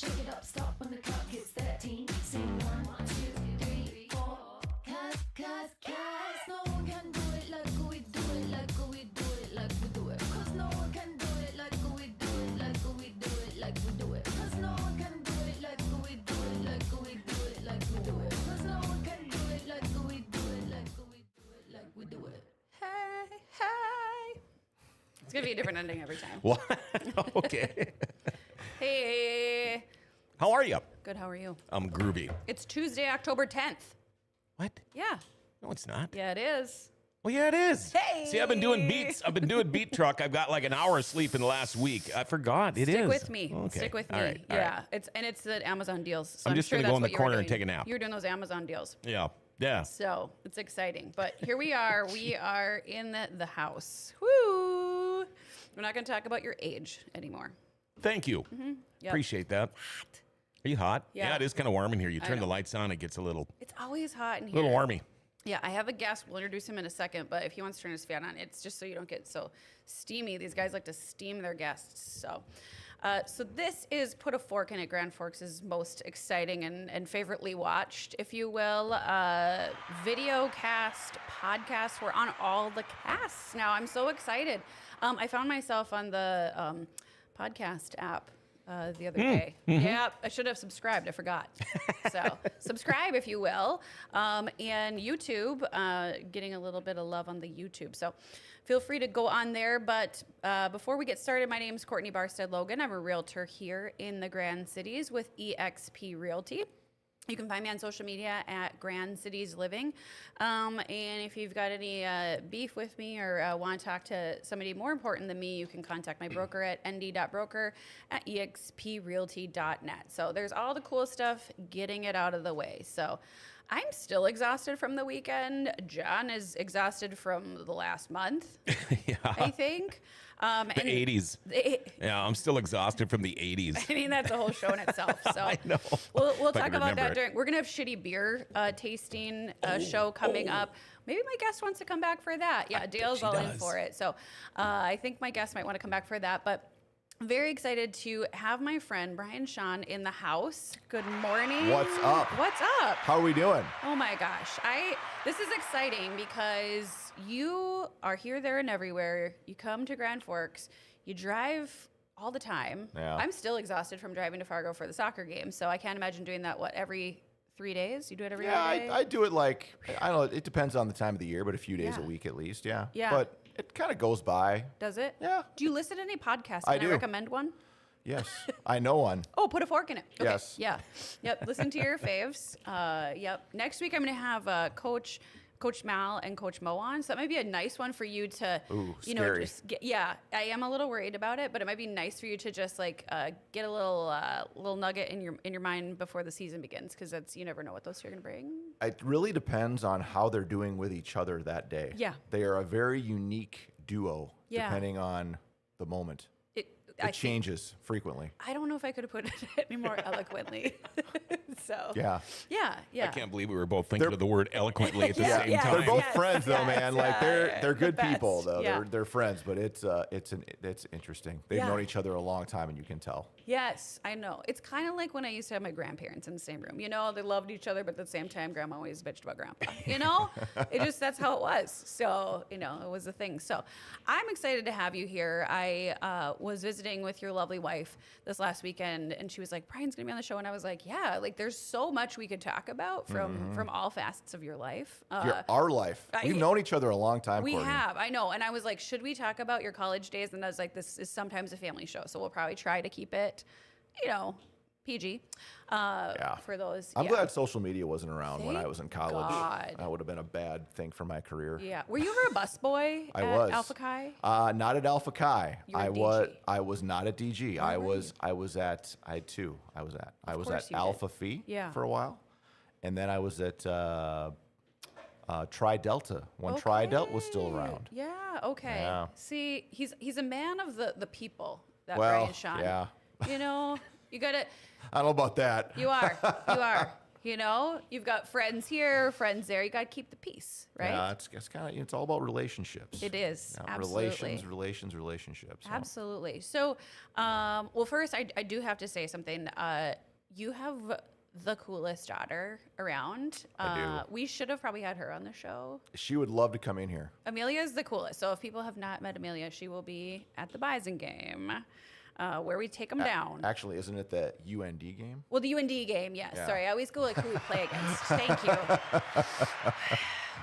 Shake it up, stop when the clock hits 13. Sing 1, 2, 3, 4. Cause no one can do it like we do it, like we do it, like we do it. Cause no one can do it like we do it, like we do it, like we do it. Cause no one can do it like we do it, like we do it, like we do it. Cause no one can do it like we do it, like we do it, like we do it. Hey. It's gonna be a different ending every time. What? Okay. Hey. How are you? Good, how are you? I'm groovy. It's Tuesday, October 10th. What? Yeah. No, it's not. Yeah, it is. Well, yeah, it is. Hey! See, I've been doing beats. I've been doing beat truck. I've got like an hour of sleep in the last week. I forgot. It is. Stick with me. Okay. Stick with me. All right. Yeah. It's the Amazon deals. So I'm just sure going to go that's in the what you were corner and doing. take a nap. You're doing those Amazon deals. Yeah. Yeah. So it's exciting. But here we are. We are in the house. Woo! We're not going to talk about your age anymore. Thank you. Yep. Appreciate that. Hot. Are you hot? Yeah. It is kind of warm in here. You turn know. the lights on, it gets a little It's always hot in here. warmy. Yeah, I have a guest. We'll introduce him in a second, but if he wants to turn his fan on, it's just so you don't get so steamy. These guys like to steam their guests. So this is Put a Fork in It, Grand Forks' most exciting and favoritely watched, if you will, video cast, podcast. We're on all the casts now. I'm so excited. I found myself on the podcast app the other day. Mm-hmm. Yeah, I should have subscribed. I forgot. So subscribe, if you will. And YouTube, getting a little bit of love on the YouTube. So feel free to go on there. But before we get started, my name is Courtney Barstead Logan. I'm a realtor here in the Grand Cities with eXp Realty. You can find me on social media at Grand Cities Living. And if you've got any beef with me or want to talk to somebody more important than me, you can contact my broker at nd.broker@exprealty.net. So there's all the cool stuff, getting it out of the way. So I'm still exhausted from the weekend. John is exhausted from the last month, Yeah. I think. The 80s. Yeah, I'm still exhausted from the 80s. I mean, that's a whole show in itself. So I know. We'll If I talk can about remember that it. during. We're gonna have shitty beer tasting show coming up. Maybe my guest wants to come back for that. Yeah, Dale's she all in does. for it. So I think my guest might want to come back for that. But very excited to have my friend Brian Shawn in the house. Good morning. What's up? What's up? How are we doing? Oh my gosh. This is exciting because you are here, there, and everywhere. You come to Grand Forks. You drive all the time. Yeah. I'm still exhausted from driving to Fargo for the soccer game, so I can't imagine doing that, every 3 days? You do it every other day? I do it like, I don't know, it depends on the time of the year, but a few days Yeah. a week at least, yeah. Yeah. But it kind of goes by. Does it? Yeah. Do you listen to any podcasts? I Can I do. recommend one? Yes, I know one. Oh, Put a Fork in It. Okay. Yes. Yeah. Yep. Listen to your faves. Yep. Next week, I'm going to have Coach Mal and Coach Mo on. So that might be a nice one for you to, Ooh, you know, scary. just get, yeah, I am a little worried about it, but it might be nice for you to just like get a little nugget in your mind before the season begins, because you never know what those two are going to bring. It really depends on how they're doing with each other that day. Yeah. They are a very unique duo, Yeah. depending on the moment. It changes frequently. I don't know if I could have put it any more eloquently. So Yeah. yeah. I can't believe we were both thinking of the word eloquently at the Yeah, same yeah. time. They're both Yes, friends though, yes, man. Like they're the good best. people though. Yeah. They're friends, but it's interesting. They've Yeah. known each other a long time, and you can tell. Yes, I know. It's kind of like when I used to have my grandparents in the same room. You know, they loved each other, but at the same time, grandma always bitched about grandpa. You know, that's how it was. So, it was a thing. So I'm excited to have you here. I was visiting with your lovely wife this last weekend, and she was like, Brian's going to be on the show. And I was like, yeah, like there's so much we could talk about from all facets of your life. Our life. We've known each other a long time. We Courtney. have, I know. And I was like, should we talk about your college days? And I was like, this is sometimes a family show, so we'll probably try to keep it, PG. For those. I'm yeah. glad social media wasn't around when I Thank was in college. God. That would have been a bad thing for my career. Yeah. Were you ever a busboy I at was. Alpha Chi? Not at Alpha Chi. You were I at was. DG. I was not at DG. Oh, I right. was at. I had two. I was course at you Alpha did. Phi Yeah. for a while, and then I was at Tri Delta when Okay. Tri Delta was still around. Yeah. Okay. Yeah. See, he's a man of the people. That Well, Brian Shawn. yeah. You gotta. I don't know about that. You are. You know, you've got friends here, friends there. You got to keep the peace, right? Yeah, it's kind of, it's all about relationships. It is. Yeah, Absolutely. relationships. So. Absolutely. So, well, first, I do have to say something. You have the coolest daughter around. I do. We should have probably had her on the show. She would love to come in here. Amelia is the coolest. So if people have not met Amelia, she will be at the Bison game. Where we take them down. Actually, isn't it the UND game? Well, the UND game, yes. Yeah. Sorry, I always go like who we play against. Thank you.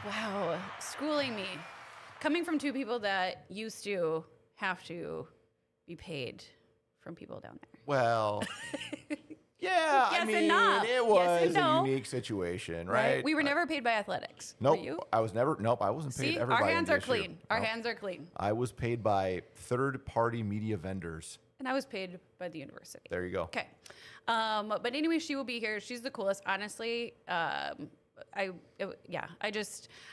Wow, schooling me. Coming from two people that used to have to be paid from people down there. Well, yeah, Yes I and mean, no. it Yes was and no. a unique situation, right? We were never paid by athletics. Nope, Were you? I was never. Nope, I wasn't paid See, ever our by hands are NDSU. clean. Our Nope. hands are clean. I was paid by third-party media vendors. And I was paid by the university. There you go. Okay. But anyway, she will be here. She's the coolest. Honestly, I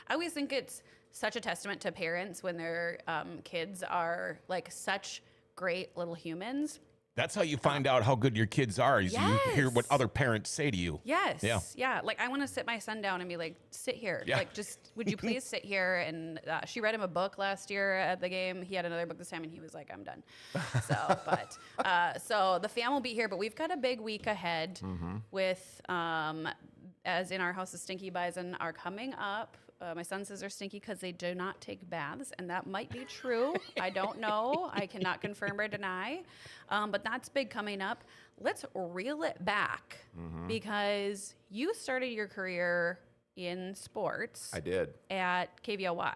always think it's such a testament to parents when their kids are like such great little humans. That's how you find out how good your kids are. Is you hear what Yes. other parents say to you. Yes. Yeah. Yeah. Like I want to sit my son down and be like, sit here. Yeah. Like just, would you please sit here? And she read him a book last year at the game. He had another book this time and he was like, I'm done. So the fam will be here, but we've got a big week ahead with, as in our house, the Stinky Bison are coming up. My son says they're stinky because they do not take baths, and that might be true. I don't know. I cannot confirm or deny. But that's big coming up. Let's reel it back because you started your career in sports. I did. At KVLY.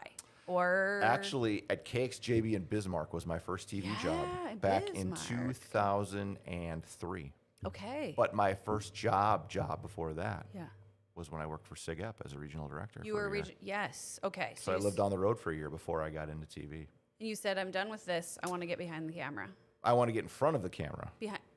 Or Actually, at KXJB in Bismarck was my first TV job back in Bismarck. 2003. Okay. But my first job before that Yeah. was when I worked for SIGEP as a regional director. You for were a year. yes. Okay. So I lived on the road for a year before I got into TV. You said, I'm done with this. I want to get behind the camera. I want to get in front of the camera.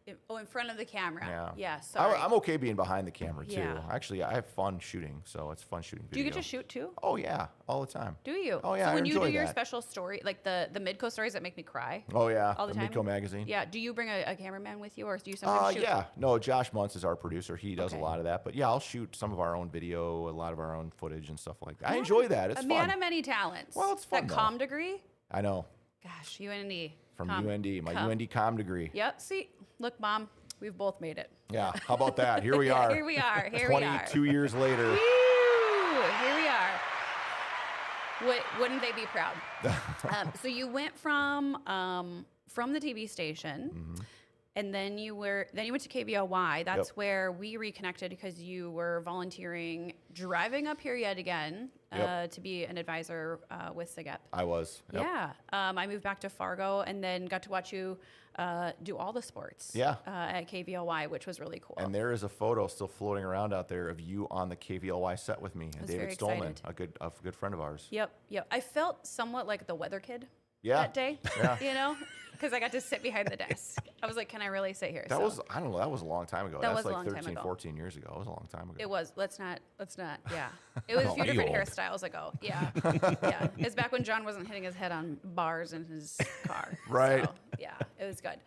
In front of the camera. Yeah. Yeah. Sorry. I'm okay being behind the camera too. Yeah. Actually, I have fun shooting, so it's fun shooting Do you video. get to shoot too? Oh yeah, all the time. Do you? Oh, yeah, So I when you do enjoy your that. special story, like the Midco stories that make me cry Oh yeah, all the time. Midco magazine. Yeah. Do you bring a cameraman with you, or do you sometimes shoot? Yeah. No, Josh Muntz is our producer. He does Okay. a lot of that. But yeah, I'll shoot some of our own video, a lot of our own footage and stuff like that. I enjoy that. It's a fun. man of many talents. Well, it's fun, That though. comm degree. I know. Gosh, UND. From Comm. UND, my Comm. UND comm degree. Yep. See, look, Mom, we've both made it. Yeah. How about that? Here we Yeah, are. here we are. Here we are. 22 years later. Woo! Here we are. Wouldn't they be proud? So you went from the TV station, Mm-hmm. and then you went to KVLY. That's Yep. where we reconnected because you were volunteering, driving up here yet again Yep. to be an advisor with SIGEP. I was. Yep. Yeah, I moved back to Fargo and then got to watch you do all the sports. Yeah. At KVLY, which was really cool. And there is a photo still floating around out there of you on the KVLY set with me and was David very Stolman, excited. a good friend of ours. Yep. I felt somewhat like the weather kid Yeah. that day, Yeah. you know, because I got to sit behind the desk. I was like, can I really sit here? That So was, I don't know, that was a long time ago. That That's was a like long time 13, ago. 14 years ago. It was a long time ago. It was. Let's not. Yeah. It was a few Oh, different you old. hairstyles ago. Yeah. Yeah. It's back when John wasn't hitting his head on bars in his car. Right. So, yeah, it was good.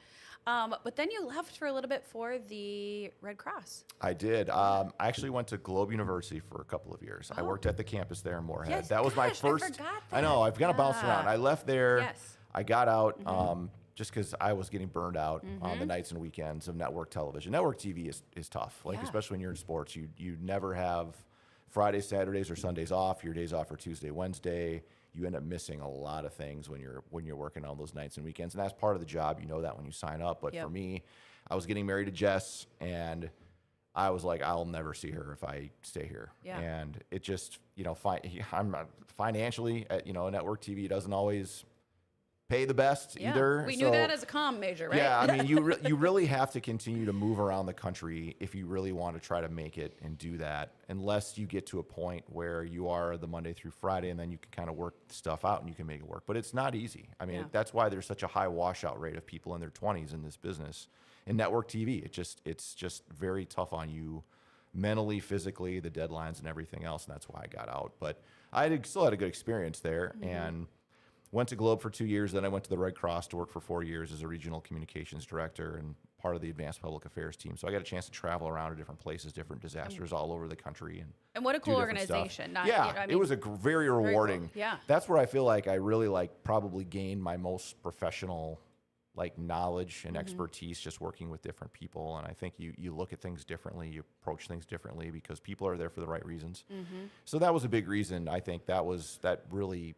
But then you left for a little bit for the Red Cross. I did. I actually went to Globe University for a couple of years. I worked at the campus there in Moorhead. Yes, that was my gosh, I first. forgot I know. that. I've kind of bounced Yeah. around. I left there. Yes. I got out just because I was getting burned out on the nights and weekends of network television. Network TV is tough. Like Yeah. especially when you're in sports, you never have Fridays, Saturdays, or Sundays off. Your days off are Tuesday, Wednesday. You end up missing a lot of things when you're working on those nights and weekends, and that's part of the job. You know that when you sign up. But Yep. for me, I was getting married to Jess, and I was like, I'll never see her if I stay here. Yeah. And it just, I'm not financially, network TV doesn't always pay the best Yeah. either. We knew that as a comm major, right? Yeah, I mean, you really have to continue to move around the country if you really want to try to make it and do that, unless you get to a point where you are the Monday through Friday, and then you can kind of work stuff out and you can make it work. But it's not easy. I mean, Yeah. that's why there's such a high washout rate of people in their 20s in this business. In network TV, it's just very tough on you mentally, physically, the deadlines and everything else, and that's why I got out. But still had a good experience there, and went to Globe for 2 years. Then I went to the Red Cross to work for 4 years as a regional communications director and part of the advanced public affairs team. So I got a chance to travel around to different places, different disasters all over the country. And what a cool do different organization. stuff. Not, Yeah, you know, I it mean, was a very rewarding. cool. Yeah. That's where I feel like I really probably gained my most professional knowledge and expertise just working with different people. And I think you look at things differently, you approach things differently because people are there for the right reasons. So that was a big reason. I think that really,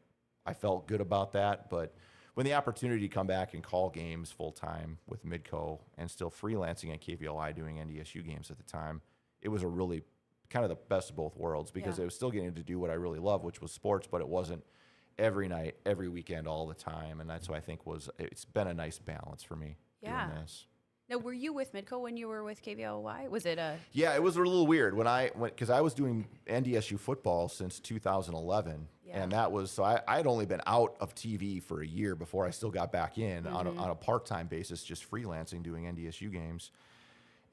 I felt good about that. But when the opportunity to come back and call games full time with Midco and still freelancing at KVLI doing NDSU games at the time, it was a really kind of the best of both worlds because Yeah. it was still getting to do what I really love, which was sports, but it wasn't every night, every weekend, all the time. And that's what I think it's been a nice balance for me Yeah. doing this. Now, were you with Midco when you were with KVLY? Was it a... Yeah, it was a little weird because I was doing NDSU football since 2011. Yeah. And that was, so I had only been out of TV for a year before I still got back in on a part-time basis, just freelancing, doing NDSU games.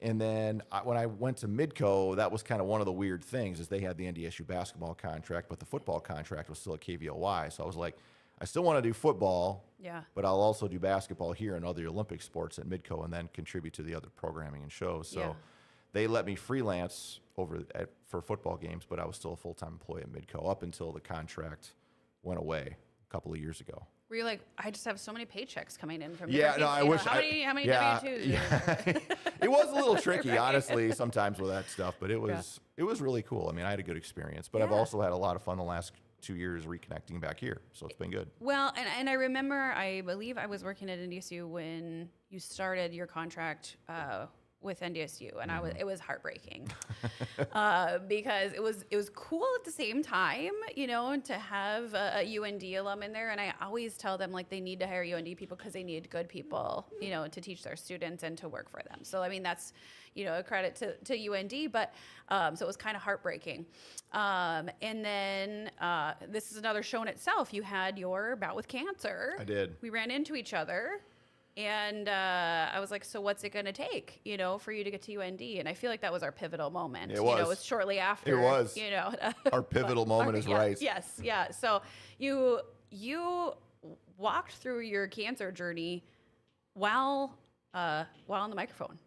And then when I went to Midco, that was kind of one of the weird things is they had the NDSU basketball contract, but the football contract was still at KVLY. So I was like, I still want to do football, Yeah. but I'll also do basketball here and other Olympic sports at Midco and then contribute to the other programming and shows. So Yeah. they let me freelance for football games, but I was still a full-time employee at Midco up until the contract went away a couple of years ago. Were you like, I just have so many paychecks coming in from Yeah, different no, people, I you know, wish. How many yeah, W-2s? yeah. It was a little tricky, Right. honestly, sometimes with that stuff, but it was really cool. I mean, I had a good experience, but I've Yeah. also had a lot of fun the last 2 years reconnecting back here, so it's been good. Well, and I remember, I believe I was working at NDSU when you started your contract with NDSU, and it was heartbreaking because it was cool at the same time, you know, to have a UND alum in there. And I always tell them like they need to hire UND people because they need good people, you know, to teach their students and to work for them. So I mean that's, you know, a credit to UND, but so it was kind of heartbreaking. And then this is another show in itself. You had your bout with cancer. I did. We ran into each other. And I was like, so what's it going to take, you know, for you to get to UND? And I feel like that was our pivotal moment. It You was. know, it's shortly after. It was. You know. Our pivotal moment is yeah, right. Yes, yeah. So you walked through your cancer journey while on the microphone.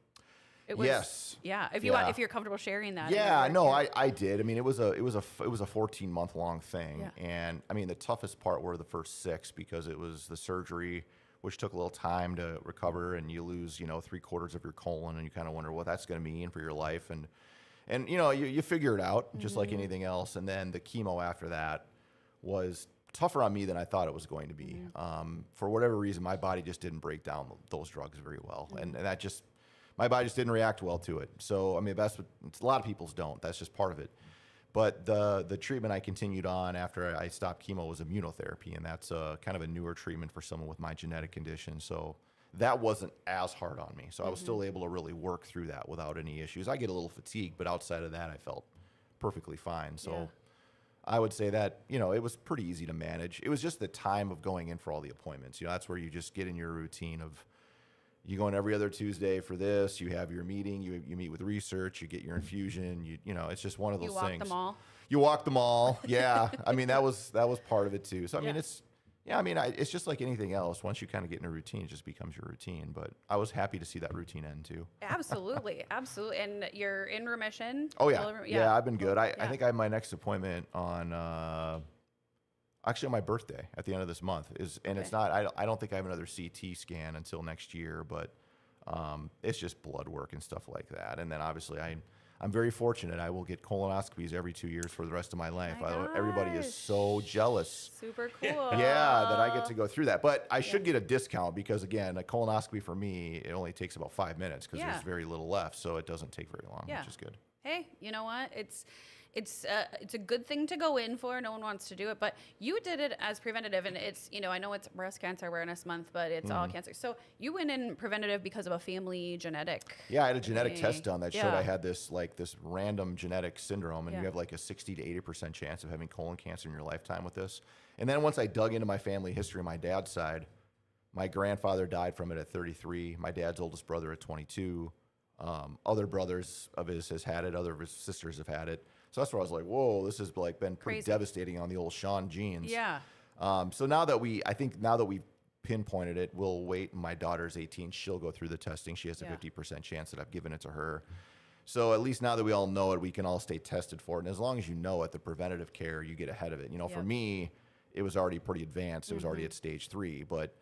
It was, Yes. Yeah. If Yeah. you're comfortable sharing that. Yeah, no, I did. I mean, it was a 14-month long thing, Yeah. and I mean the toughest part were the first 6 because it was the surgery, which took a little time to recover, and you lose 3/4 of your colon, and you kind of wonder what that's going to mean for your life, and you know you figure it out just like anything else, and then the chemo after that was tougher on me than I thought it was going to be. For whatever reason, my body just didn't break down those drugs very well, and that just. My body just didn't react well to it. So, I mean, a lot of people's don't. That's just part of it. But the treatment I continued on after I stopped chemo was immunotherapy, and that's kind of a newer treatment for someone with my genetic condition. So that wasn't as hard on me. So I was still able to really work through that without any issues. I get a little fatigued, but outside of that, I felt perfectly fine. So Yeah. I would say that, it was pretty easy to manage. It was just the time of going in for all the appointments. That's where you just get in your routine of, you go in every other Tuesday for this. You have your meeting. You meet with research. You get your infusion. It's just one of those You walk things. them all. You walk them all. Yeah. I mean, that was part of it too. So I mean, Yeah. it's just like anything else. Once you kind of get in a routine, it just becomes your routine. But I was happy to see that routine end too. Absolutely, absolutely. And you're in remission. Oh Still yeah. in Yeah, I've been good. I Yeah. think I have my next appointment on actually on my birthday at the end of this month it's not, I don't think I have another CT scan until next year, but it's just blood work and stuff like that. And then obviously I'm very fortunate. I will get colonoscopies every 2 years for the rest of my life. Everybody is so jealous. Super cool. Yeah, that I get to go through that. But I should get a discount because, again, a colonoscopy for me, it only takes about 5 minutes because Yeah. there's very little left. So it doesn't take very long, Yeah. which is good. Hey, you know what? It's a good thing to go in for. No one wants to do it, but you did it as preventative, and it's, I know it's Breast Cancer Awareness Month, but it's all cancer. So you went in preventative because of a family genetic. Yeah, I had a genetic thing. test done that showed Yeah. I had this random genetic syndrome, and Yeah. you have like a 60 to 80% chance of having colon cancer in your lifetime with this. And then once I dug into my family history on my dad's side, my grandfather died from it at 33, my dad's oldest brother at 22, other brothers of his has had it, other of his sisters have had it. So that's where I was like, whoa, this has been pretty Crazy. devastating on the old Shawn genes. Yeah. So now that we've pinpointed it. We'll wait. My daughter's 18. She'll go through the testing. She has a Yeah. 50% chance that I've given it to her. So at least now that we all know it, we can all stay tested for it. And as long as you know it, the preventative care, you get ahead of it. You know, for Yep. me, it was already pretty advanced. It was already at stage 3. But,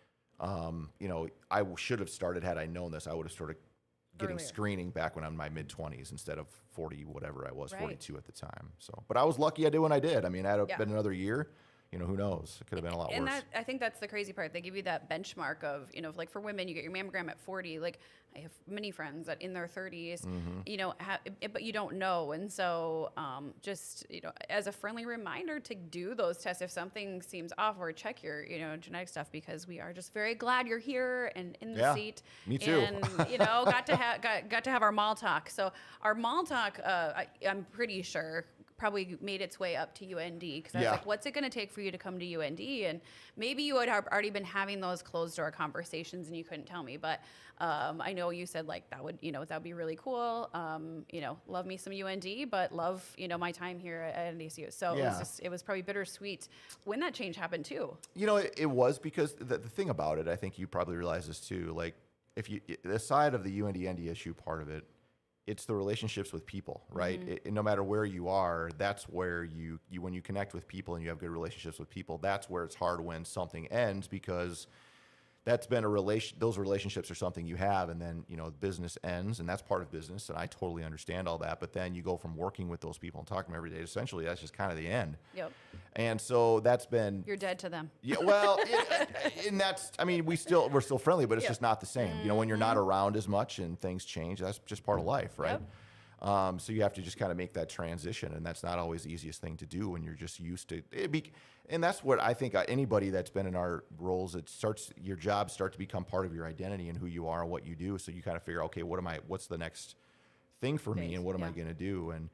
you know, I should have started, had I known this, I would have started getting Earlier. screening back when I'm in my mid-20s instead of 40, whatever I was, Right. 42 at the time. So, but I was lucky I did when I did. I mean, had it Yeah. been another year, you know, who knows? It could have been a lot And worse. I think that's the crazy part. They give you that benchmark of, you know, like for women, you get your mammogram at 40. Like I have many friends that in their 30s, you know, but you don't know. And so just, you know, as a friendly reminder to do those tests if something seems off, or check your, you know, genetic stuff, because we are just very glad you're here and in the Yeah, seat. me too. And, you know, got to have our mall talk. So our mall talk, I'm pretty sure probably made its way up to UND, because I was Yeah. like, what's it going to take for you to come to UND? And maybe you would have already been having those closed door conversations and you couldn't tell me, but I know you said like that would, you know, that would be really cool. You know, love me some UND, but love, you know, my time here at NDSU. So Yeah. it was probably bittersweet when that change happened too. You know, it was because the thing about it, I think you probably realize this too, like if you, the side of the UND NDSU part of it, it's the relationships with people, right? No matter where you are, that's where you when you connect with people and you have good relationships with people, that's where it's hard when something ends, because that's been those relationships are something you have, and then, you know, business ends, and that's part of business, and I totally understand all that. But then you go from working with those people and talking to them every day, essentially that's just kind of the end. Yep. And so that's been You're dead to them. yeah, well, and that's, I mean, we're still friendly, but it's Yeah. just not the same. You know, when you're not around as much and things change, that's just part of life, right? So you have to just kind of make that transition, and that's not always the easiest thing to do when you're just used to it. And that's what I think anybody that's been in our roles, your jobs start to become part of your identity and who you are and what you do. So you kind of figure, okay, what's the next thing for me, and what am I going to do? And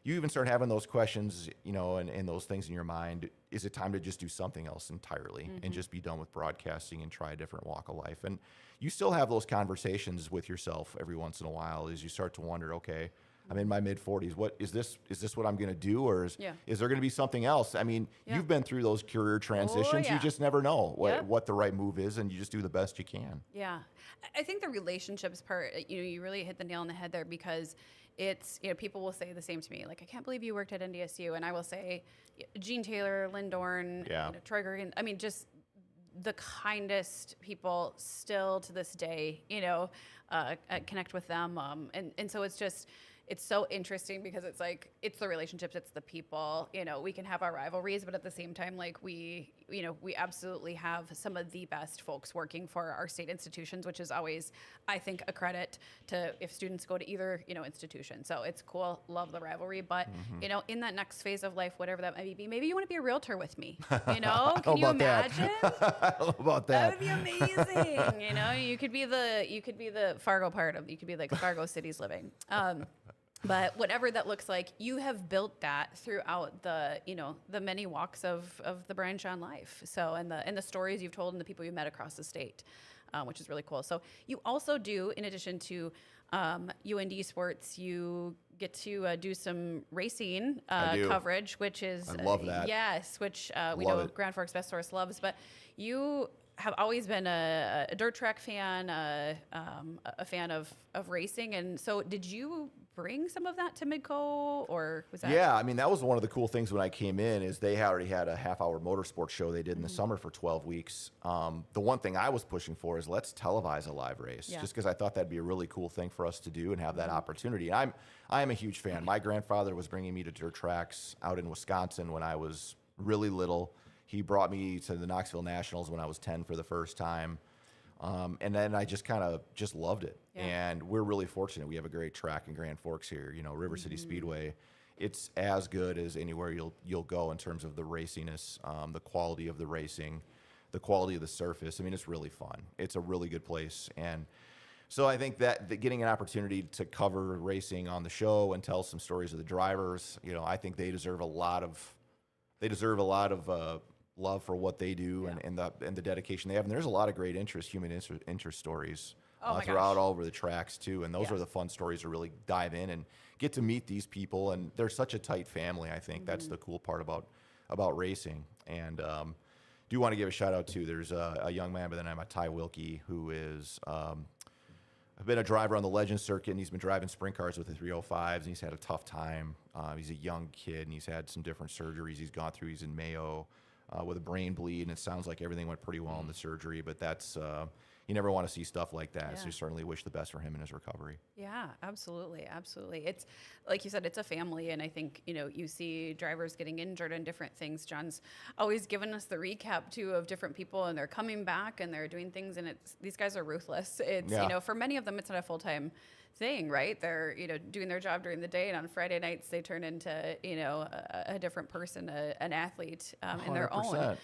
you even start having those questions, you know, and those things in your mind. Is it time to just do something else entirely and just be done with broadcasting and try a different walk of life? And you still have those conversations with yourself every once in a while as you start to wonder, okay, I'm in my mid-40s. What is this? Is this what I'm going to do, or is there going to be something else? I mean, you've been through those career transitions. You just never know what the right move is, and you just do the best you can. Yeah. I think the relationships part, you know, you really hit the nail on the head there, because it's, you know, people will say the same to me. Like, I can't believe you worked at NDSU. And I will say, Gene Taylor, Lynn Dorn, you know, Troy Gergen, I mean, just the kindest people still to this day, you know, connect with them. And so it's just, it's so interesting, because it's like, it's the relationships, it's the people. You know, we can have our rivalries, but at the same time, like we absolutely have some of the best folks working for our state institutions, which is always, I think, a credit to if students go to either, you know, institution. So it's cool, love the rivalry, but you know, in that next phase of life, whatever that might be, maybe you want to be a realtor with me. You know, can you imagine? I don't know about That would be amazing. You know, you could be the Fargo part of, you could be like Fargo City's living. But whatever that looks like, you have built that throughout the, you know, the many walks of the Brian Shawn life. So, and the stories you've told and the people you've met across the state, which is really cool. So you also do, in addition to UND sports, you get to do some racing coverage, which is I love that. Yes, which we Love know it. Grand Forks Best Source loves. But you have always been a dirt track fan, a fan of racing. And so did you bring some of that to Midco, or was that? Yeah, I mean, that was one of the cool things when I came in, is they already had a half-hour motorsports show they did in the summer for 12 weeks. The one thing I was pushing for is let's televise a live race, just because I thought that'd be a really cool thing for us to do and have that opportunity. And I am a huge fan. My grandfather was bringing me to dirt tracks out in Wisconsin when I was really little. He brought me to the Knoxville Nationals when I was 10 for the first time. And then I just kind of just loved it. Yeah. And we're really fortunate. We have a great track in Grand Forks here, you know, River City Speedway. It's as good as anywhere you'll go in terms of the raciness, the quality of the racing, the quality of the surface. I mean, it's really fun. It's a really good place. And so I think that getting an opportunity to cover racing on the show and tell some stories of the drivers, you know, I think they deserve a lot of love for what they do and the dedication they have. And there's a lot of great human interest stories throughout all over the tracks too. And those are the fun stories to really dive in and get to meet these people. And they're such a tight family. I think that's the cool part about racing. And do want to give a shout out to, there's a young man by the name of Ty Wilkie who is I've been a driver on the Legends circuit, and he's been driving sprint cars with the 305s, and he's had a tough time. He's a young kid, and he's had some different surgeries he's gone through. He's in Mayo with a brain bleed, and it sounds like everything went pretty well in the surgery, but that's you never want to see stuff like that. Yeah. So you certainly wish the best for him in his recovery. Yeah, absolutely. Absolutely. It's like you said, it's a family. And I think, you see drivers getting injured and different things. John's always given us the recap too of different people, and they're coming back and they're doing things, and these guys are ruthless. It's, for many of them, it's not a full-time thing, right? They're, doing their job during the day, and on Friday nights they turn into, a different person, an athlete in their own.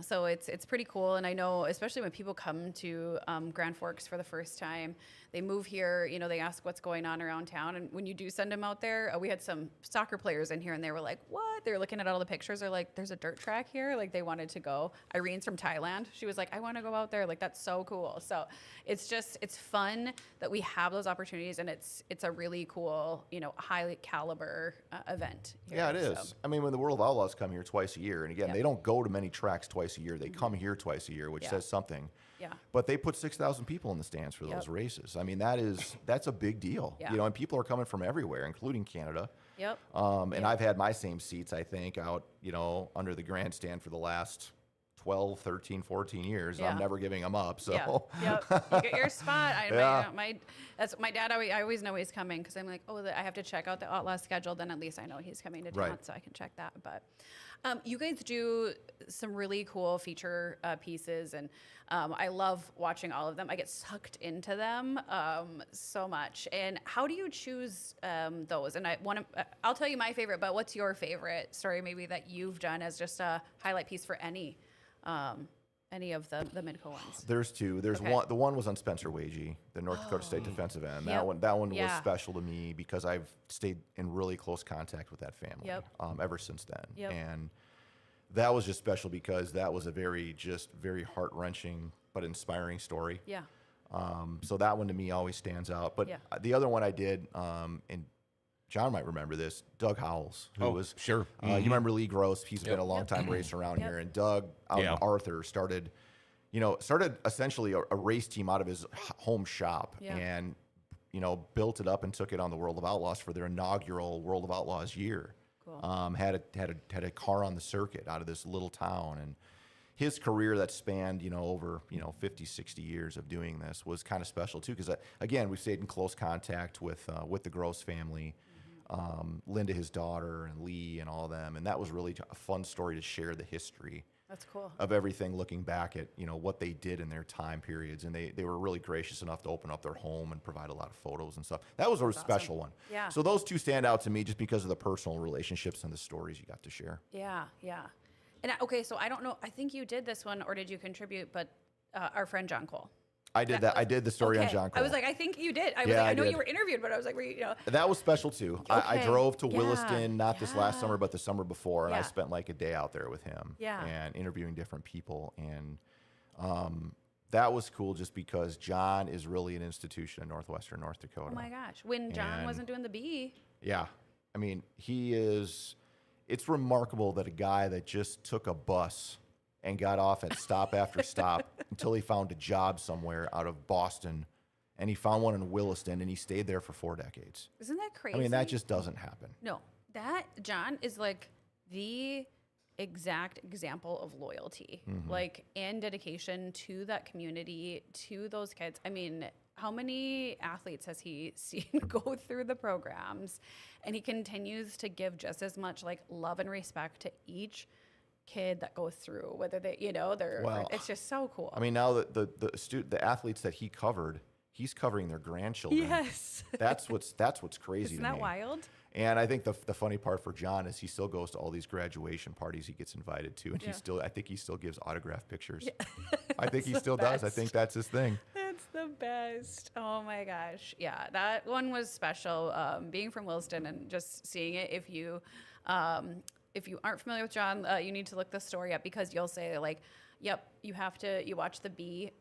So it's pretty cool. And I know, especially when people come to Grand Forks for the first time, they move here, they ask what's going on around town. And when you do send them out there, we had some soccer players in here, and they were like, what? They were looking at all the pictures. They're like, there's a dirt track here. Like, they wanted to go. Irene's from Thailand. She was like, I want to go out there. Like, that's so cool. So it's fun that we have those opportunities, and it's a really cool, high caliber event here. Yeah, it is. So. I mean, when the World of Outlaws come here twice a year, and again, they don't go to many tracks twice a year. They come here twice a year, which says something. Yeah. But they put 6,000 people in the stands for those races. I mean, that's a big deal. Yeah. And people are coming from everywhere, including Canada. Yep. And I've had my same seats, I think, out, under the grandstand for the last 12, 13, 14 years. Yeah. I'm never giving them up. So Yep. You get your spot. That's my dad. I always know he's coming, because I'm like, I have to check out the Outlaw schedule. Then at least I know he's coming to town, so I can check that. But you guys do some really cool feature pieces, and I love watching all of them. I get sucked into them so much. And how do you choose those? And I'll tell you my favorite, but what's your favorite story maybe that you've done as just a highlight piece for any of the Midco ones? There's two. There's one. The one was on Spencer Wagey, the North Dakota State defensive end. That one was special to me because I've stayed in really close contact with that family ever since then. And that was just special because that was a very heart-wrenching but inspiring story. Yeah. So that one to me always stands out. But the other one I did, and John might remember this, Doug Howells, who was sure. You remember Lee Gross? He's been a long time racer around here, and Doug out in Arthur started essentially a race team out of his home shop, and built it up and took it on the World of Outlaws for their inaugural World of Outlaws year. Cool. Had a car on the circuit out of this little town, and his career that spanned over 50, 60 years of doing this was kind of special too, because again, we stayed in close contact with the Gross family. Linda, his daughter, and Lee, and all of them, and that was really a fun story to share the history. That's cool. Of everything, looking back at what they did in their time periods, and they were really gracious enough to open up their home and provide a lot of photos and stuff. That was a special one. Yeah. So those two stand out to me just because of the personal relationships and the stories you got to share. Yeah. And so I don't know. I think you did this one, or did you contribute? But our friend John Cole. I did that. I did the story on John Cole. I was like, I think you did. I know you were interviewed, but I was like, That was special too. I drove to Williston, not this last summer, but the summer before, and I spent like a day out there with him and interviewing different people. And that was cool just because John is really an institution in Northwestern North Dakota. Oh my gosh. When John wasn't doing the B. Yeah. I mean, it's remarkable that a guy that just took a bus and got off at stop after stop until he found a job somewhere out of Boston, and he found one in Williston, and he stayed there for 4 decades. Isn't that crazy? I mean, that just doesn't happen. No, that John is like the exact example of loyalty, and dedication to that community, to those kids. I mean, how many athletes has he seen go through the programs, and he continues to give just as much love and respect to each kid that goes through, whether it's just so cool. I mean, now the athletes that he covered, he's covering their grandchildren. Yes. That's what's crazy. Isn't to that me. wild? And I think the funny part for John is he still goes to all these graduation parties he gets invited to, and I think he still gives autograph pictures. Yeah. I think he still does. I think that's his thing. That's the best. Oh my gosh. Yeah, that one was special. Being from Williston and just seeing it. If you aren't familiar with John, you need to look the story up, because you'll say yep, you watch the B.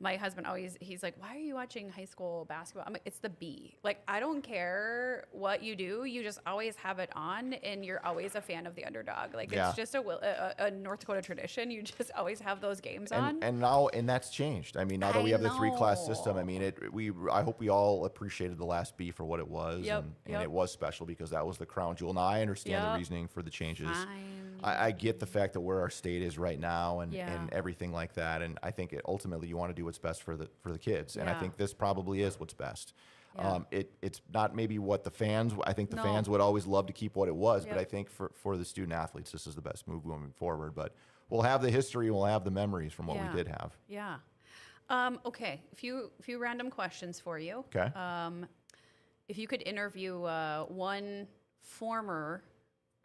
my husband always, he's like, why are you watching high school basketball? I'm like, it's the B. Like, I don't care what you do. You just always have it on, and you're always a fan of the underdog. Like, Yeah. it's just a North Dakota tradition. You just always have those games on. And that's changed. I mean, now that we have the 3-class system, I know. mean, I hope we all appreciated the last B for what it was, Yep, and it was special because that was the crown jewel. Now I understand the Yep. reasoning for the changes. Fine. I get the fact that where our state is right now and Yeah. everything like that, and I think ultimately you want to do what's best for the kids, and I Yeah. think this probably is what's best. Yeah. It's not maybe what the fans. I think the No. fans would always love to keep what it was, but Yep. I think for the student athletes, this is the best move moving forward. But we'll have the history, we'll have the memories from what Yeah. we did have. Yeah. Okay. A few random questions for you. Okay. If you could interview one former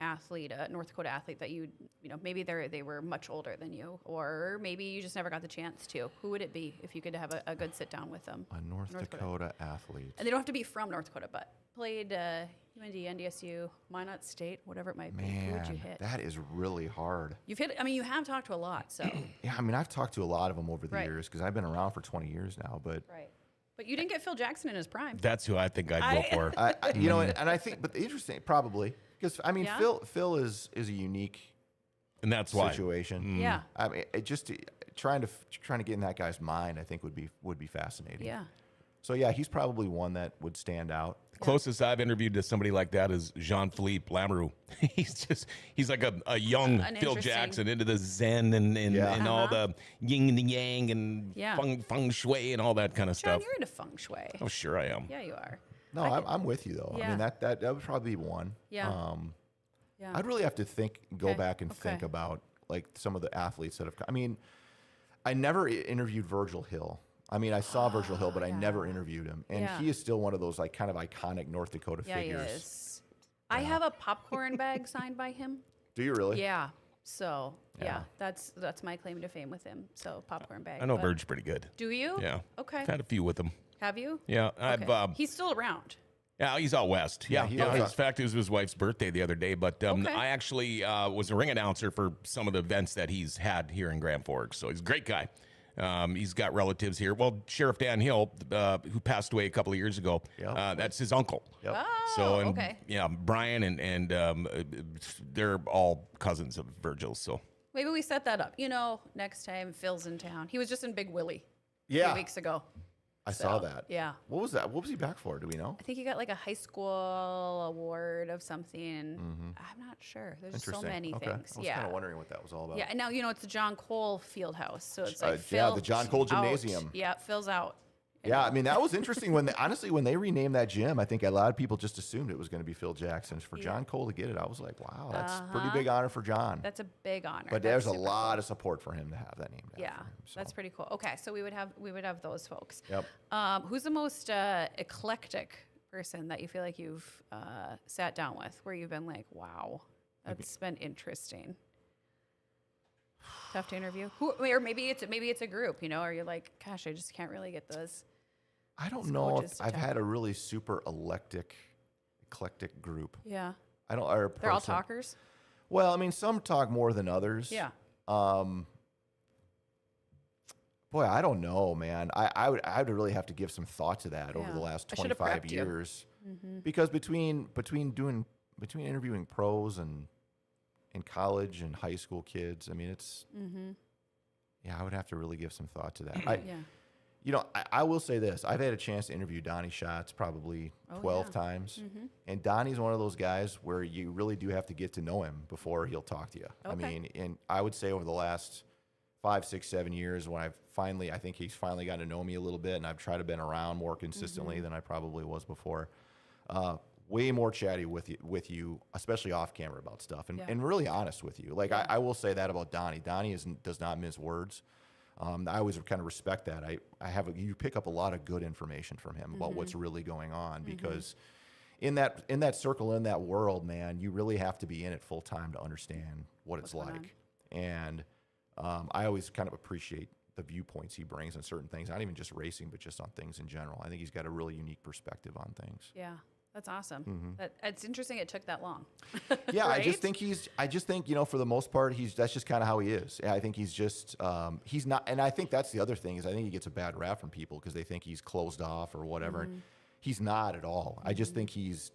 athlete, a North Dakota athlete that you know, maybe they were much older than you, or maybe you just never got the chance to, who would it be if you could have a good sit down with them? A North Dakota athlete. And they don't have to be from North Dakota, but played UND, NDSU, Minot State, whatever it might be. Who would you Man, hit? that is really hard. You've hit. I mean, you have talked to a lot, so Yeah, I mean, I've talked to a lot of them over the Right. years because I've been around for 20 years now. But right. But you didn't get Phil Jackson in his prime. That's who I think I'd go for. you know, and I think, but the interesting, probably because I mean, Yeah. Phil is a unique And that's why. situation. Yeah. I mean, it just trying to get in that guy's mind, I think would be fascinating. Yeah. So yeah, he's probably one that would stand out. Closest I've interviewed to somebody like that is Jean-Philippe Lamoureux. he's like a young An Phil interesting- Jackson into the Zen and all the yin and the yang and Yeah. feng shui and all that kind of John, stuff. you're into feng shui. Oh, sure I am. Yeah, you are. No, I'm with you though. I Yeah. mean, that would probably be one. Yeah. Yeah. I'd really have to go Okay, back and think okay. about like some of the athletes that have. I mean, I never interviewed Virgil Hill. I mean, I saw Virgil Hill, but I never interviewed him, and Yeah. he is still one of those like kind of iconic North Dakota Yeah, figures. he is. I have a popcorn bag signed by him. Do you really? Yeah. So Yeah. that's my claim to fame with him. So popcorn bag. I know but- Verge pretty good. Do you? Yeah. Okay. I've had a few with him. Have you? Yeah, Okay. He's still around. Yeah, he's out west. Yeah, he yeah. is. In fact, it was his wife's birthday the other day. But Okay. I actually was a ring announcer for some of the events that he's had here in Grand Forks. So he's a great guy. He's got relatives here. Well, Sheriff Dan Hill, who passed away a couple of years ago, Yep. that's his uncle. Yep. Oh, So and, okay. yeah, Brian and they're all cousins of Virgil. So Maybe we set that up. You know, next time Phil's in town. He was just in Big Willie a Yeah. few weeks ago. I saw So, that. yeah. What was that? What was he back for? Do we know? I think he got like a high school award of something. I'm not sure. There's just so Interesting. many Okay. things. I was Yeah. kind of wondering what that was all about. Yeah, and now you know it's the John Cole Fieldhouse, so it's like yeah, Phil the John Cole out. Gymnasium. Yeah, Phil's out. Yeah, I mean that was interesting when honestly when they renamed that gym, I think a lot of people just assumed it was going to be Phil Jackson's. For John Cole to get it, I was like, wow, that's a pretty big honor for John. That's a big honor. But That's there's a super lot cool. of support for him to have that named Yeah, after him. So. that's pretty cool. Okay, so we would have those folks. Yep. Who's the most eclectic person that you feel like you've sat down with, where you've been like, wow, that's been interesting. Tough to interview. Who, or maybe it's a group, you know, or you're like, gosh, I just can't really get those. I don't Some know coaches if to I've talk had a really super eclectic group. Yeah, I don't. Or they're all person. talkers. Well, I mean, some talk more than others. Yeah. Boy, I don't know, man. I would really have to give some thought to that over Yeah. the last I should've 25 prepped you. years, because between interviewing pros and in college and high school kids, I mean, it's yeah, I would have to really give some thought to that. Yeah. You know, I will say this. I've had a chance to interview Donnie Schatz probably 12 yeah. times. And Donnie's one of those guys where you really do have to get to know him before he'll talk to you. I Okay. mean, and I would say over the last 5, 6, 7 years when I think he's finally gotten to know me a little bit, and I've tried to been around more consistently than I probably was before. Way more chatty with you, especially off camera about stuff, and really honest with you. Like I will say that about Donnie. Donnie does not mince words. I always kind of respect that. You pick up a lot of good information from him about what's really going on, because in that circle, in that world, man, you really have to be in it full time to understand what it's What's going like. And I always kind of appreciate the viewpoints he brings on certain things, not even just racing, but just on things in general. I think he's got a really unique perspective on things. Yeah, That's awesome. It's interesting it took that long. Yeah, right? I just think, you know, for the most part, that's just kind of how he is. I think he's just, he's not, and I think that's the other thing is I think he gets a bad rap from people because they think he's closed off or whatever. He's not at all. I just think he's,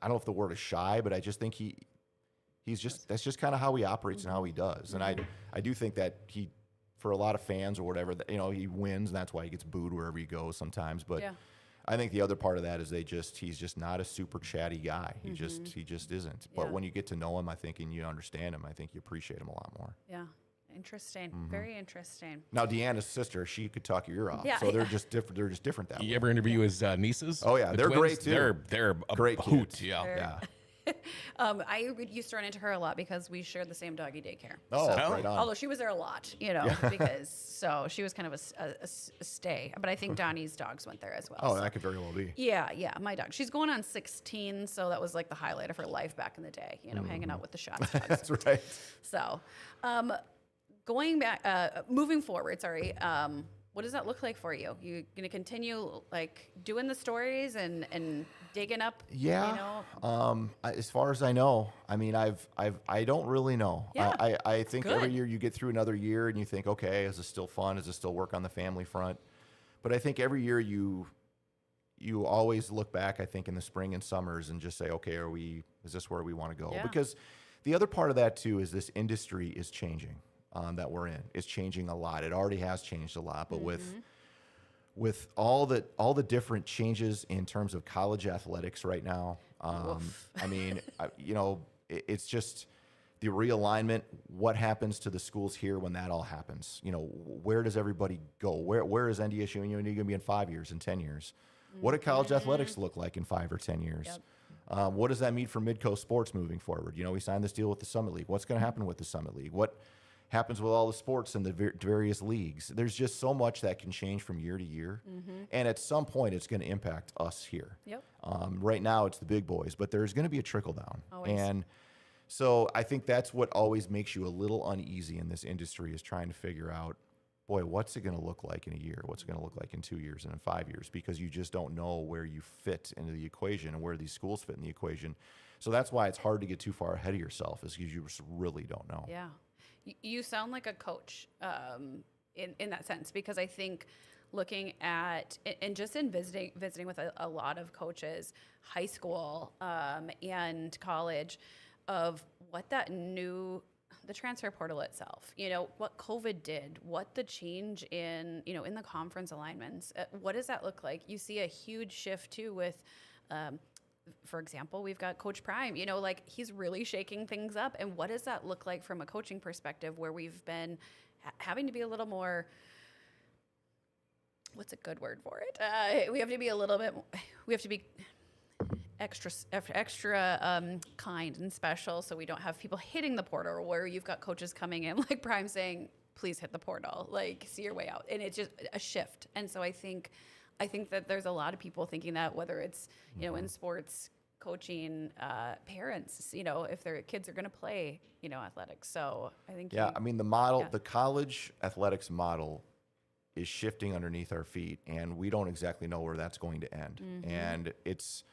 I don't know if the word is shy, but I just think he's just, that's just kind of how he operates and how he does. And I do think that for a lot of fans or whatever, that, you know, he wins and that's why he gets booed wherever he goes sometimes. But I think the other part of that is he's just not a super chatty guy. He just isn't. But when you get to know him, I think, and you understand him, I think you appreciate him a lot more. Yeah. Interesting. Very interesting. Now, Deanna's sister, she could talk your ear off. Yeah, so they're just different. They're just different that way. You ever interview his nieces? Oh yeah, The they're twins? great too. They're a Great hoot. kids. Yeah. Yeah. I used to run into her a lot because we shared the same doggy daycare. Oh, So- right on. Although she was there a lot, you know, because so she was kind of a stay. But I think Donnie's dogs went there as well. Oh, so. that could very well be. Yeah, my dog. She's going on 16, so that was like the highlight of her life back in the day, you know, hanging out with the shots dogs. That's right. So, going back, moving forward, sorry, what does that look like for you? You gonna continue like doing the stories and digging up? Yeah. You know? As far as I know, I mean, I don't really know. Yeah. I think every Good. year you get through another year and you think, okay, is this still fun? Is this still work on the family front? But I think every year you always look back, I think in the spring and summers and just say, okay, is this where we want to go? Yeah. Because the other part of that too is this industry is changing. That we're in. It's changing a lot. It already has changed a lot, but with all the different changes in terms of college athletics right now, I mean, you know, it's just the realignment. What happens to the schools here when that all happens? You know, where does everybody go? Where is NDSU and UND going to be in 5 years, in 10 years? What do college athletics look like in 5 or 10 years? Yep. What does that mean for Midco sports moving forward? You know, we signed this deal with the Summit League. What's going to happen with the Summit League? What happens with all the sports and the various leagues? There's just so much that can change from year to year. And at some point, it's going to impact us here. Yep. Right now, it's the big boys, but there's going to be a trickle down. Always. And so I think that's what always makes you a little uneasy in this industry is trying to figure out, boy, what's it going to look like in a year? What's it going to look like in 2 years and in 5 years? Because you just don't know where you fit into the equation and where these schools fit in the equation. So that's why it's hard to get too far ahead of yourself is because you just really don't know. Yeah. You sound like a coach in that sense, because I think looking at and just in visiting with a lot of coaches, high school and college, of what that the transfer portal itself, you know, what COVID did, what the change in, you know, in the conference alignments, what does that look like? You see a huge shift too with, for example, we've got Coach Prime, you know, like he's really shaking things up. And what does that look like from a coaching perspective where we've been having to be a little more, what's a good word for it? We have to be a little bit, we have to be extra kind and special, so we don't have people hitting the portal where you've got coaches coming in like Prime saying, please hit the portal, like see your way out. And it's just a shift. And so I think that there's a lot of people thinking that, whether it's, you know, in sports, coaching, parents, you know, if their kids are going to play, you know, athletics. So I think, I mean, the model, the college athletics model is shifting underneath our feet, and we don't exactly know where that's going to end. And it's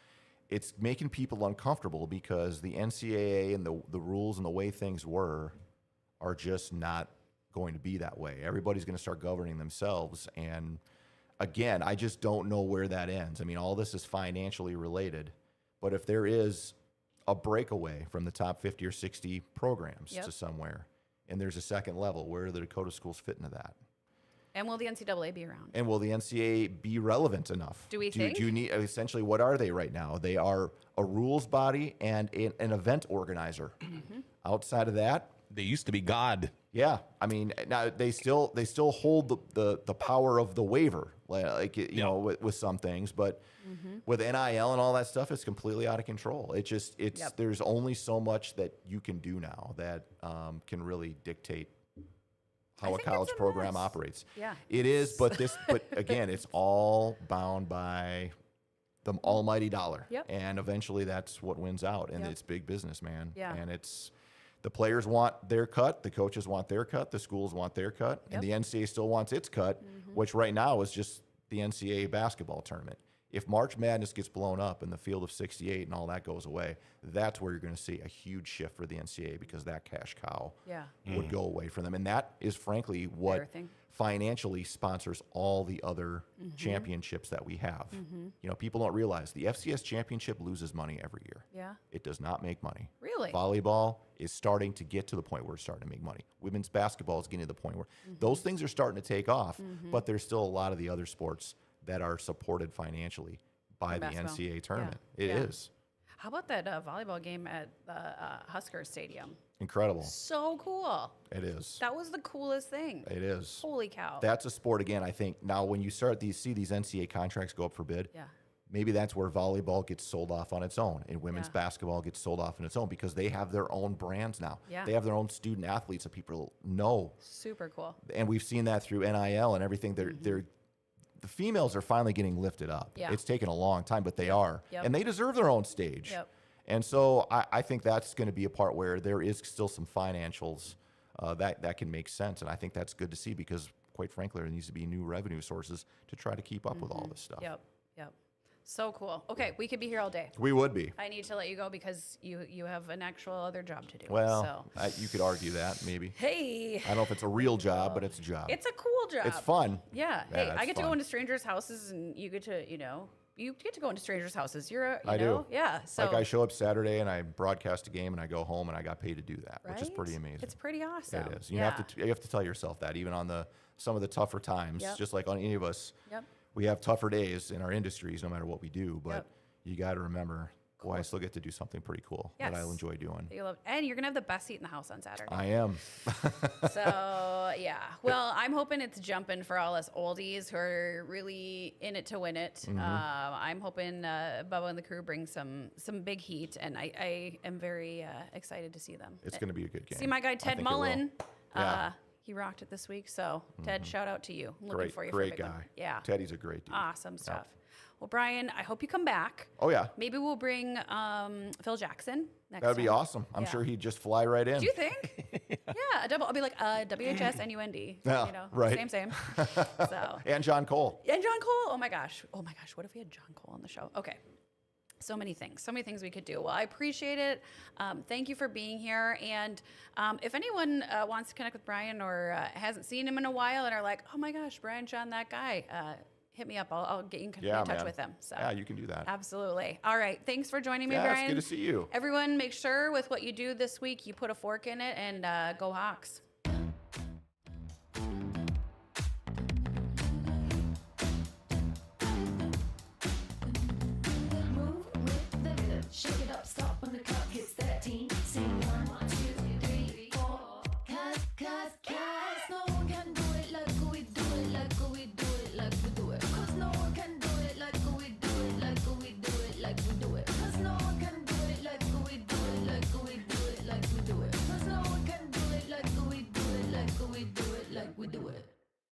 making people uncomfortable because the NCAA and the rules and the way things are just not going to be that way. Everybody's going to start governing themselves. And again, I just don't know where that ends. I mean, all this is financially related, but if there is a breakaway from the top 50 or 60 programs to somewhere, and there's a second level, where do the Dakota schools fit into that? And will the NCAA be around? And will the NCAA be relevant enough? Do we think? Do you need, essentially, what are they right now? They are a rules body and an event organizer. Outside of that, They used to be God. yeah, I mean, now they still hold the power of the waiver, like you know, with some things, but with NIL and all that stuff, it's completely out of control. There's only so much that you can do now that can really dictate how a think college it's a program mess. operates. Yeah. It is, but again, it's all bound by the almighty dollar. Yep. And eventually that's what wins out. And Yep. it's big business, man. Yeah. And it's the players want their cut, the coaches want their cut, the schools want their cut, and the NCAA still wants its cut, which right now is just the NCAA basketball tournament. If March Madness gets blown up and the field of 68 and all that goes away, that's where you're going to see a huge shift for the NCAA, because that cash cow would go away from them. And that is frankly what Everything. financially sponsors all the other championships that we have. You know, people don't realize the FCS championship loses money every year. Yeah. It does not make money. Really? Volleyball is starting to get to the point where it's starting to make money. Women's basketball is getting to the point where those things are starting to take off, but there's still a lot of the other sports that are supported financially by the Basketball. NCAA tournament. Yeah. It Yeah. is How about that volleyball game at the Husker Stadium? incredible. So cool. It is. That was the coolest thing. It is. Holy cow. That's a sport again. I think now when you start see these NCAA contracts go up for bid, yeah. maybe that's where volleyball gets sold off on its own and women's Yeah. basketball gets sold off on its own, because they have their own brands now. Yeah. They have their own student athletes that people know. Super cool. And we've seen that through NIL and everything. The females are finally getting lifted up. Yeah. It's taken a long time, but they are. Yep. And they deserve their own stage. Yep. And so I think that's going to be a part where there is still some financials that can make sense. And I think that's good to see, because quite frankly, there needs to be new revenue sources to try to keep up with all this stuff. Yep. Yep. So cool. Okay, we could be here all day. We would be. I need to let you go because you have an actual other job to do. Well, so. you could argue that maybe. Hey. I don't know if it's a real job, but it's a job. It's a cool job. It's fun. Yeah. Yeah, Hey, it's I get to go fun. into strangers' houses, and you get to, you get to go into strangers' houses. I do. Yeah. So Like I show up Saturday and I broadcast a game and I go home and I got paid to do that, which is right? pretty amazing. It's pretty awesome. It is. You have to tell yourself that even on some of the tougher times, Yep. just like on any of us, Yep. we have tougher days in our industries no matter what we do. But Yep. you got to remember, boy, I still get to do something pretty cool that Yes. I'll enjoy doing. You love, and you're gonna have the best seat in the house on Saturday. I am. So yeah, well, I'm hoping it's jumping for all us oldies who are really in it to win it. Mm-hmm. I'm hoping Bubba and the crew bring some big heat, and I am very excited to see them. It's going to be a good game. See my guy I Ted think it will. Mullen. Yeah. He rocked it this week. So Ted, shout out to you. I'm looking Great, for you great for a big guy. one. Yeah, Teddy's a great dude. awesome stuff. Well, Brian, I hope you come back. Oh, yeah. Maybe we'll bring Phil Jackson next That would be time. awesome. I'm Yeah. sure he'd just fly right in. Do you think? Yeah, a double. I'll be like WHS NUND. Yeah, you know, right. Same. So And John Cole. and John Cole. Oh my gosh. What if we had John Cole on the show? Okay. So many things we could do. Well, I appreciate it. Thank you for being here. And if anyone wants to connect with Brian or hasn't seen him in a while and are like, oh my gosh, Brian Shawn, that guy, hit me up. I'll get you in touch man. with him. So Yeah, you can do that. absolutely. All right. Thanks for joining me, Yeah, Brian. it's good to see you. Everyone, make sure with what you do this week, you put a fork in it and go Hawks.